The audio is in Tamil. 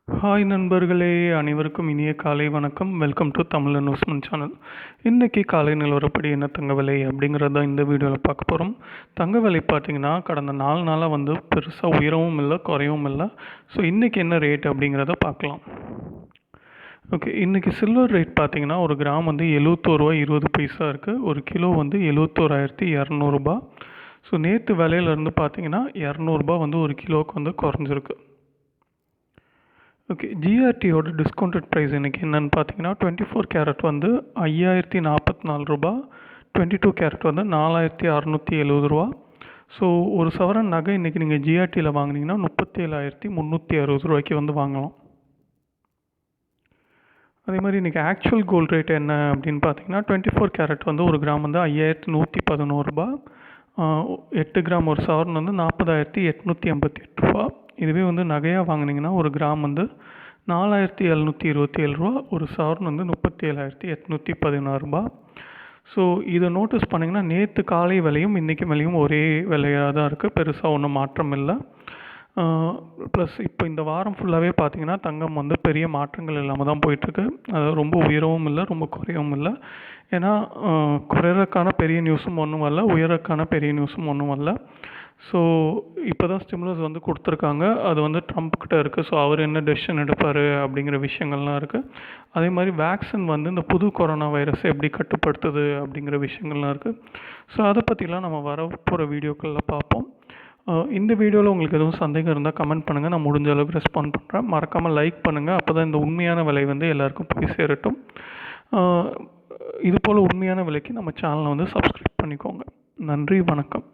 ஹாய் நண்பர்களே, அனைவருக்கும் இனிய காலை வணக்கம். Welcome to Tamil investment channel. இன்றைக்கி காலை நிலவரப்படி என்ன தங்க விலை அப்படிங்கிறத இந்த வீடியோவில் பார்க்க போகிறோம். தங்க விலை பார்த்திங்கன்னா கடந்த 4 நாளாக வந்து பெருசாக உயரவும் இல்லை குறையவும் இல்லை. ஸோ இன்றைக்கி என்ன ரேட் அப்படிங்கிறத பார்க்கலாம். ஓகே, இன்றைக்கி சில்வர் ரேட் பார்த்திங்கன்னா ஒரு கிராம் வந்து 71 ரூபா 20 பைசா இருக்குது. ஒரு கிலோ வந்து 71,200 ஸோ நேற்று விலையிலேருந்து பார்த்திங்கன்னா 200 வந்து ஒரு கிலோவுக்கு வந்து குறைஞ்சிருக்கு. ஓகே, ஜிஆர்டியோட டிஸ்கவுண்டட் ப்ரைஸ் இன்றைக்கி என்னென்னு பார்த்தீங்கன்னா 24 கேரட் வந்து 5,044 22 கேரட் வந்து 4,670 ஸோ ஒரு சவரன் நகை இன்றைக்கி நீங்கள் ஜிஆர்டியில் வாங்கினீங்கன்னா 37,360 வந்து வாங்கலாம். அதே மாதிரி இன்றைக்கி ஆக்சுவல் கோல்டு ரேட் என்ன அப்படின்னு பார்த்தீங்கன்னா 24 கேரட் வந்து ஒரு கிராம் வந்து 5,111 8 கிராம் ஒரு சவரன் வந்து 40,888 இதுவே வந்து நகையாக வாங்கினீங்கன்னா ஒரு கிராம் வந்து 4,727 ஒரு சவரன் வந்து 37,816 ஸோ இதை நோட்டீஸ் பண்ணிங்கன்னா நேற்று காலை விலையும் இன்றைக்கி விலையும் ஒரே விலையாக தான் இருக்குது. பெருசாக ஒன்றும் மாற்றம் இல்லை. ப்ளஸ் இப்போ இந்த வாரம் ஃபுல்லாகவே பார்த்திங்கன்னா தங்கம் வந்து பெரிய மாற்றங்கள் இல்லாமல் தான் போயிட்டுருக்கு. அது ரொம்ப உயரவும் இல்லை ரொம்ப குறையவும் இல்லை. ஏன்னா குறையறதுக்கான பெரிய நியூஸும் ஒன்றும் வரல, உயரக்கான பெரிய நியூஸும் ஒன்றும் வரல. ஸோ இப்போ தான் ஸ்டிமுலஸ் வந்து கொடுத்துருக்காங்க. அது வந்து ட்ரம்ப்கிட்ட இருக்குது. ஸோ அவர் என்ன டெசிஷன் எடுப்பார் அப்படிங்கிற விஷயங்கள்லாம் இருக்குது. அதே மாதிரி வேக்சின் வந்து இந்த புது கொரோனா வைரஸ் எப்படி கட்டுப்படுத்துது அப்படிங்கிற விஷயங்கள்லாம் இருக்குது. ஸோ அதை பற்றிலாம் நம்ம வரப்போகிற வீடியோக்களில் பார்ப்போம். இந்த வீடியோவில் உங்களுக்கு எதுவும் சந்தேகம் இருந்தால் கமெண்ட் பண்ணுங்கள். நான் முடிஞ்ச அளவுக்கு ரெஸ்பாண்ட் பண்ணுறேன். மறக்காமல் லைக் பண்ணுங்கள். அப்போ தான் இந்த உண்மையான விலை வந்து எல்லாருக்கும் போய் சேரட்டும். இது போல் உண்மையான விலைக்கு நம்ம சேனலை வந்து சப்ஸ்கிரைப் பண்ணிக்கோங்க. நன்றி, வணக்கம்.